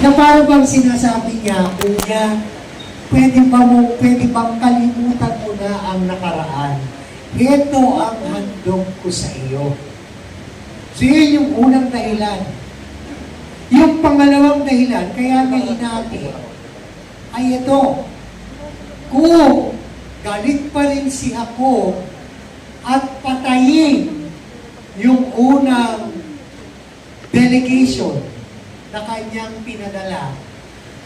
Na parang bang sinasabi niya, Kuya, pwede bang kalimutan mo na ang nakaraan? Ito ang handog ko sa iyo. So yun yung unang dahilan. Yung pangalawang dahilan, kaya nga hinati, ay ito. Kung galit pa rin si Jacob at patayin yung unang delegation na kanyang pinadala,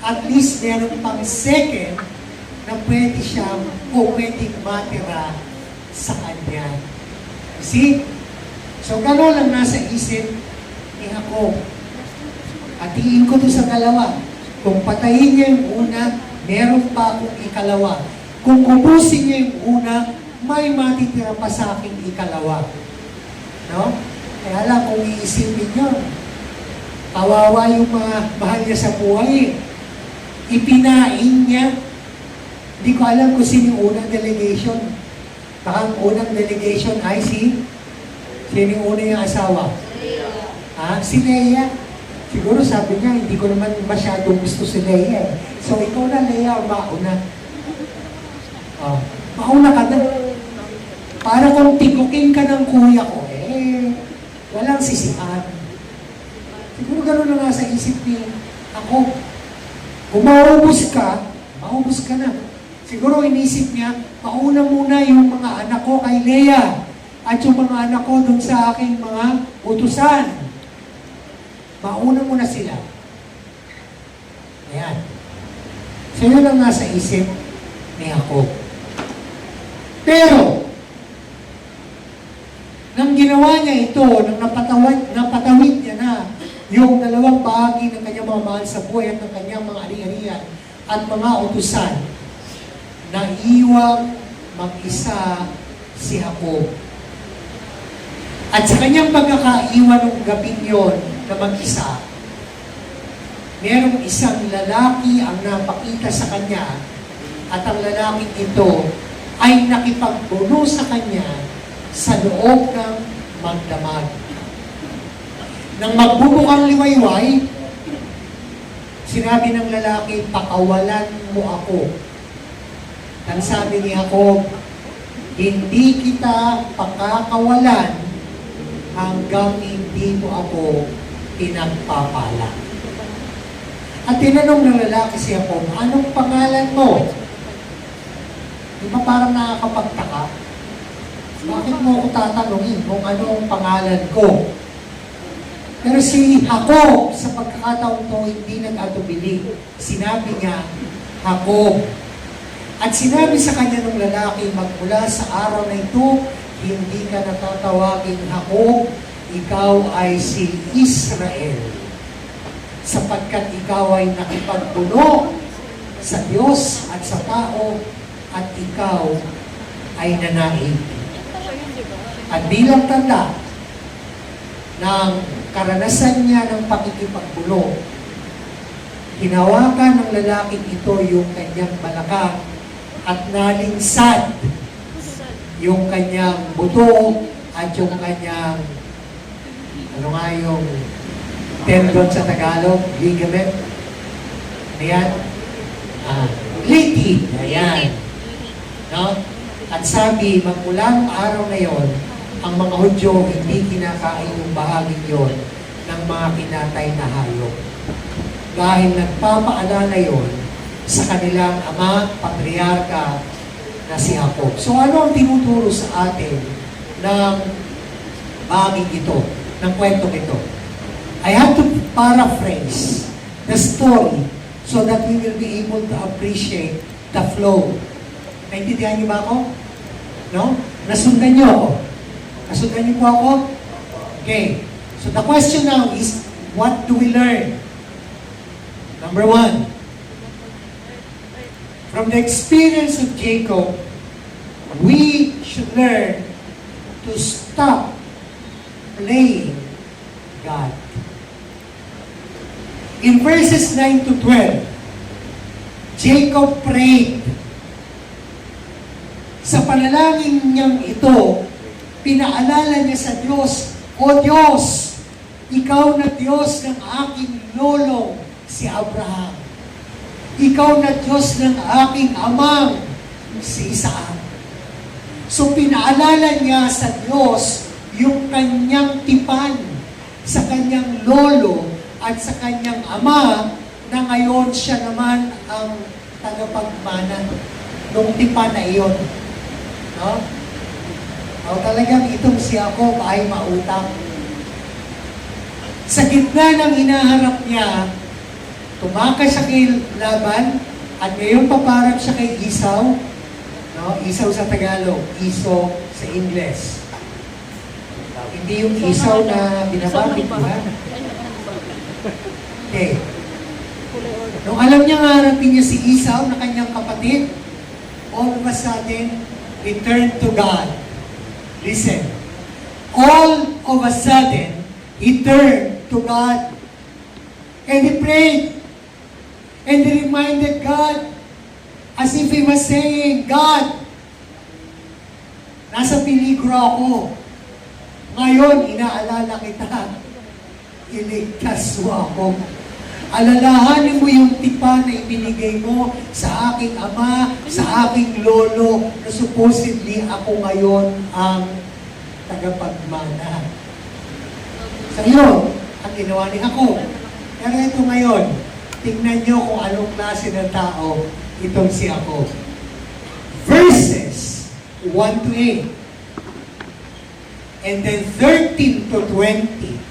at least meron pang second na pwede siyang o pwedeng matira sa kanya. See? So, gano'n lang nasa isip ni Jacob. Hatiin ko to sa dalawa. Kung patayin niya yung una, meron pa akong ikalawa. Kung ubusin niya yung una, may matitira pa sa aking ikalawa. No? Kaya lang, kung iisipin niyo, kawawa yung mga mahal niya sa buhay. Ipinain niya. Hindi ko alam kung sino yung unang delegation. Baka ang unang delegation ay sino yung una yung asawa? Si Leia. Siguro sabi niya, hindi ko naman masyadong gusto si Leia. So, ikaw na, Leia, o mauna? Mauna ka na. Para kung tigukin ka ng kuya ko, walang sisihan. Siguro gano'n na nga sa isip ni ako. Kung maubos ka na. Siguro inisip niya, mauna muna yung mga anak ko kay Leia at yung mga anak ko dun sa aking mga utusan. Mauna muna sila. Ayan. So yun ang nasa isip ni Jacob. Pero, nang ginawa niya ito, nang napatawid niya na yung dalawang bahagi ng kanyang mga mahal sa buhay at ng kanyang mga ari-arian at mga utusan, naiwang mag-isa si Jacob. At sa kanyang pagkakaiwan ng gabing yon na mag-isa, merong isang lalaki ang napakita sa kanya at ang lalaking ito ay nakipagbuno sa kanya sa loob ng magdamag. Nang magbubukang liwayway, sinabi ng lalaki, pakawalan mo ako. Ang sabi ni Jacob, hindi kita pakakawalan hanggang hindi mo ako pinagpapala. At tinanong ng lalaki si Jacob, anong pangalan mo? Di ba parang nakakapagtaka? Bakit mo ako tatanungin kung ano ang pangalan ko? Pero si Jacob, sa pagkakataon to, hindi nag-atubili. Sinabi niya, Jacob. At sinabi sa kanya ng lalaki, magmula sa araw na ito, hindi ka natatawagin Jacob, ikaw ay si Israel. Sapagkat ikaw ay nakipagpuno sa Diyos at sa tao, at ikaw ay nanaig. At bilang tanda ng karanasan niya ng pakikipagpuno, hinawakan ng lalaking ito yung kanyang balakang at nalinsad yung kanyang buto at yung kanyang, ano nga yung tendon sa Tagalog, ligament. Ayan. Litid. Ayan. No? At sabi, magmula ng araw na yon, ang mga Hudyo hindi kinakain yung bahaging yon ng mga kinatay na hayop. Dahil nagpapaalala yon sa kanilang ama, patriarka na si Jacob. So ano ang tinuturo sa atin ng bahaging ito, ng kwentong ito? I have to paraphrase the story so that we will be able to appreciate the flow. Naintindihan niyo ba ako? No? Nasundan niyo ako? Nasundan niyo po ako? Okay. So the question now is, what do we learn? Number one, from the experience of Jacob, we should learn to stop playing God. In verses 9 to 12, Jacob prayed. Sa panalangin niyang ito, pinaalala niya sa Diyos, O Diyos, Ikaw na Diyos ng aking lolo, si Abraham. Ikaw na Diyos ng aking amang si Isaac. So pinaalala niya sa Diyos yung kanyang tipan sa kanyang lolo at sa kanyang ama na ngayon siya naman ang tagapagmana nung tipan na iyon. No? O talagang itong si Jacob ay mautang. Sa gitna ng hinaharap niya, tumakas siya kay Laban at ngayon paparang siya kay Esau. No? Esau sa Tagalog, Iso sa Ingles. Hindi yung Esau na binababit ko, ha? Okay. Nung alam niya nga harapin niya si Esau na kanyang kapatid, all of a sudden, he turned to God. Listen. All of a sudden, he turned to God. And he prayed. And he reminded God as if he was saying, God, nasa peligro ako. Ngayon, inaalala kita. Iligtas mo ako. Alalahanin mo yung tipan na ibinigay mo sa aking ama, sa aking lolo, na supposedly ako ngayon ang tagapagmana. Sa iyo, ang ginawa ni ako. Pero ito ngayon, tingnan nyo kung anong klase ng tao itong si ako. Verses 1 to 8. And then 13 to 20.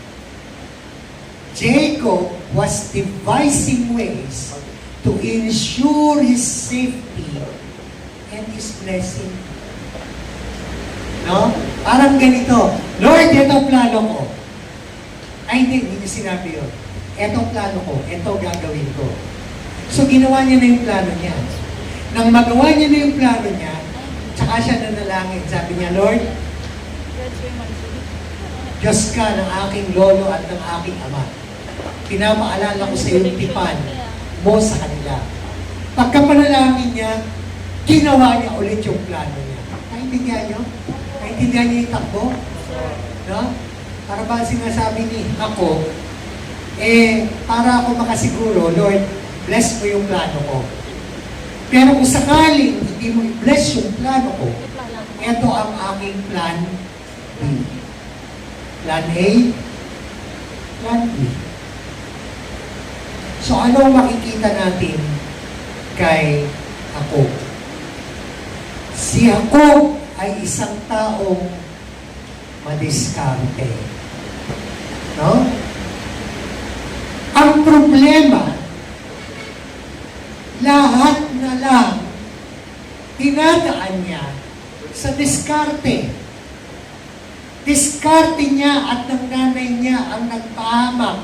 Jacob was devising ways to ensure his safety and his blessing. No? Parang ganito, Lord, ito ang plano ko. Ay, hindi sinabi yun. Ito ang plano ko, ito gagawin ko. So, ginawa niya na yung plano niya. Nang magawa niya na yung plano niya, tsaka siya nanalangin. Sabi niya, Lord, Diyos ka ng aking lolo at ng aking ama. Pinapaalala ko sa iyo yung tipan mo sa kanila. Pagkapanalangin niya, ginawa niya ulit yung plano niya. Naintindihan niyo? Naintindihan niyo yung takbo? No? Para ba sinasabi ni ako, para ako makasiguro, Lord, bless mo yung plano ko. Pero kung sakaling hindi mo i-bless yung plano ko, ito ang aking plan B. Plan A, Plan B. So, ano ang makikita natin kay Jacob? Si Jacob ay isang taong madiskarte. No? Ang problema, lahat na lang dinadaan niya sa diskarte. Diskarte niya at ng nanay niya ang nagpahamak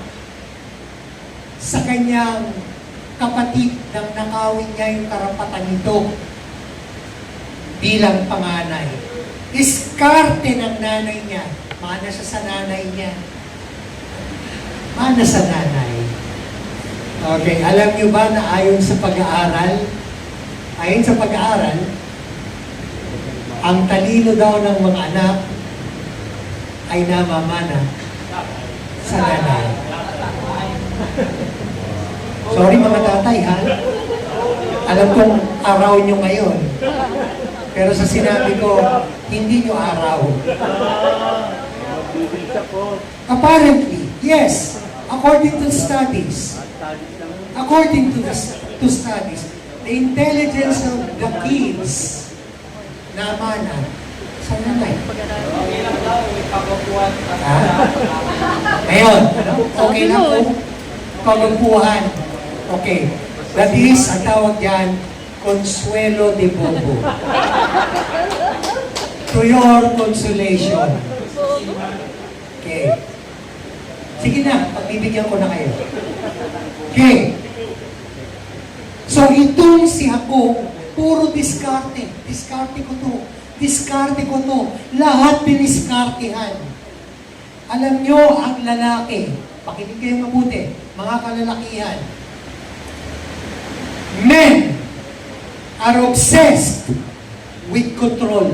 sa kanyang kapatid nang nakawin niya yung karapatan nito bilang panganay. Diskarte ng nanay niya. Mana siya sa nanay niya. Mana sa nanay. Okay, alam niyo ba na ayon sa pag-aaral, ang talino daw ng mga anak ay namamana sa nanay. Sorry mga tatay, ha? Alam kong araw nyo ngayon. Pero sa sinabi ko, hindi nyo araw. Apparently, yes, according to studies, the intelligence of the kids namana sa nanay. Ngayon, okay lang po. Pagpupuhan. Okay. That is, ang tawag dyan, consuelo de bobo. To your consolation. Okay. Sige na, pagbibigyan ko na kayo. Okay. So, itong si Jacob, puro diskarte. Diskarte ko to. Diskarte ko to. Lahat diniskartehan. Alam nyo, ang lalaki, pakinig kayo mabuti, mga kalalakihan. Men are obsessed with control.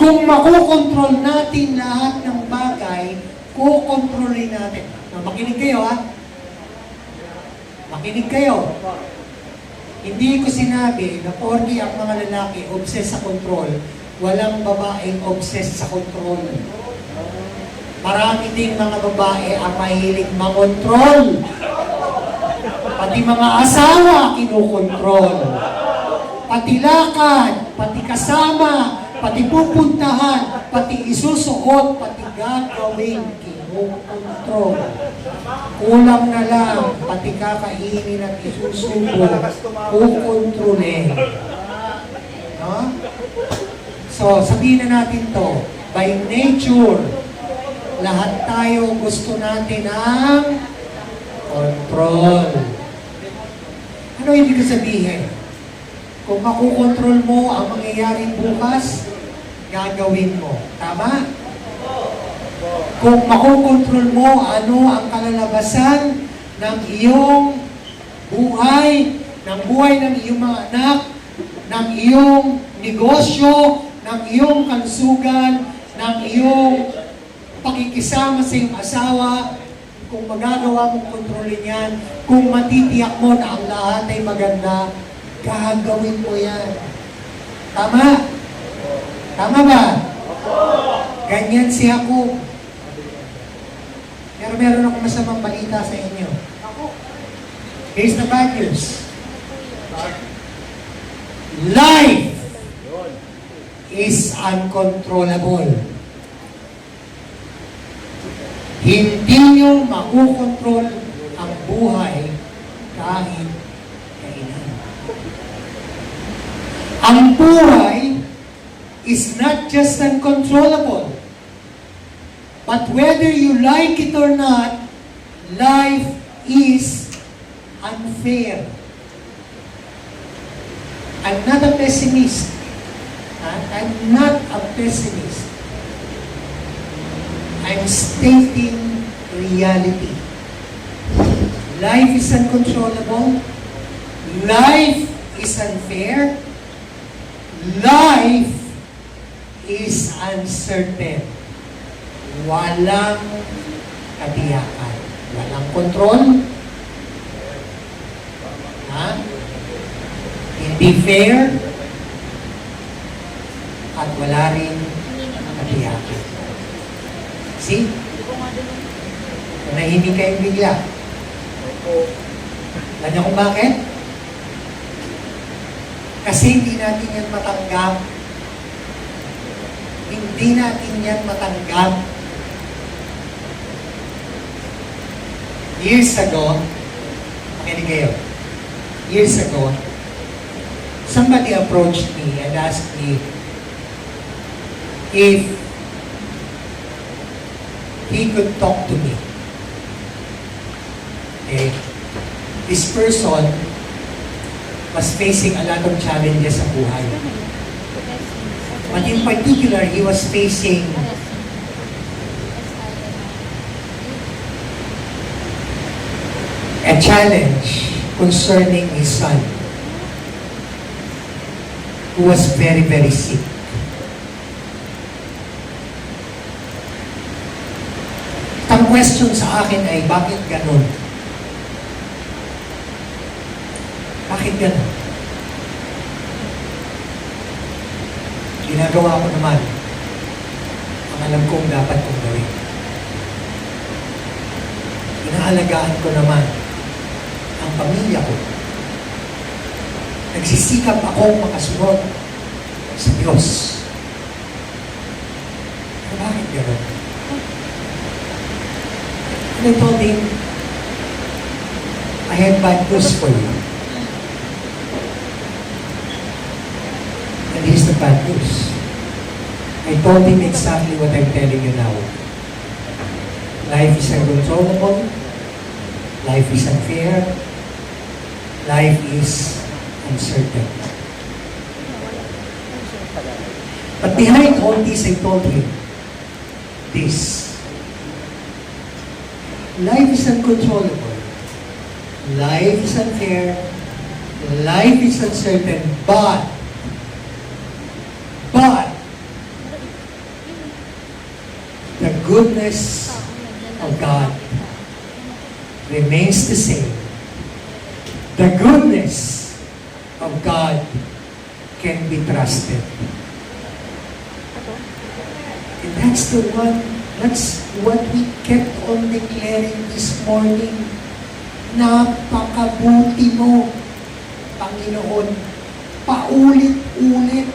Kung makukontrol natin lahat ng bagay, kukontrolin natin. Makinig kayo, ha? Makinig kayo. Hindi ko sinabi na porki ang mga lalaki obsessed sa control, walang babaeng obsessed sa control. Marami ding mga babae ang mahilig mangontrol. Pati mga asawa kinukontrol. Pati lakad, pati kasama, pati pupuntahan, pati isusuot, pati gagawin, kinukontrol. Kulang na lang, pati kakainin at isusubo, kukontrolin. No? So, sabihin na natin to, by nature, lahat tayo gusto natin ng control. Ano ibig sabihin? Kung makukontrol mo ang mangyayari bukas, gagawin mo. Tama? Kung makukontrol mo ano ang kalalabasan ng iyong buhay, ng buhay ng iyong mga anak, ng iyong negosyo, ng iyong kalusugan, ng iyong pakikisama sa iyong asawa, kung magagawa mong kontrolin yan, kung matitiyak mo na ang lahat ay maganda, gagawin mo yan. Tama? Tama ba? Ganyan si Jacob. Pero meron akong masamang balita sa inyo. Here's the bad news. Life is uncontrollable. Hindi nyo makukontrol ang buhay kahit kailan. Ang buhay is not just uncontrollable, but whether you like it or not, life is unfair. I'm not a pessimist. I'm not a pessimist. I'm stating reality. Life is uncontrollable. Life is unfair. Life is uncertain. Walang katiyakan. Walang kontrol. Hindi fair. At wala rin katiyakan. See? Nahimik kayong bigla. Alam niyo kung bakit? Kasi hindi natin yan matanggap. Hindi natin yan matanggap. Years ago, makinig kayo, years ago, somebody approached me and asked me if he could talk to me. Okay. This person was facing a lot of challenges sa buhay. But in particular, he was facing a challenge concerning his son, who was very, very sick. Ang question sa akin ay, bakit ganun? Bakit ganun? Ginagawa ko naman ang alam kong dapat kong gawin. Inaalagaan ko naman ang pamilya ko. Nagsisikap akong makasunod sa Diyos. Bakit ganun? And I told him, I have bad news for you. And here's the bad news. I told him exactly what I'm telling you now. Life is uncontrollable. Life is unfair. Life is uncertain. But behind all this, I told him this. Life is uncontrollable. Life is unfair. Life is uncertain. But the goodness of God remains the same. The goodness of God can be trusted. And that's what we kept on declaring this morning. Napakabuti mo, Panginoon. Paulit-ulit.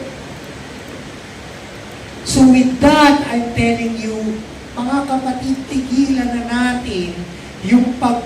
So with that, I'm telling you, mga kapatid, tigilan na natin yung pag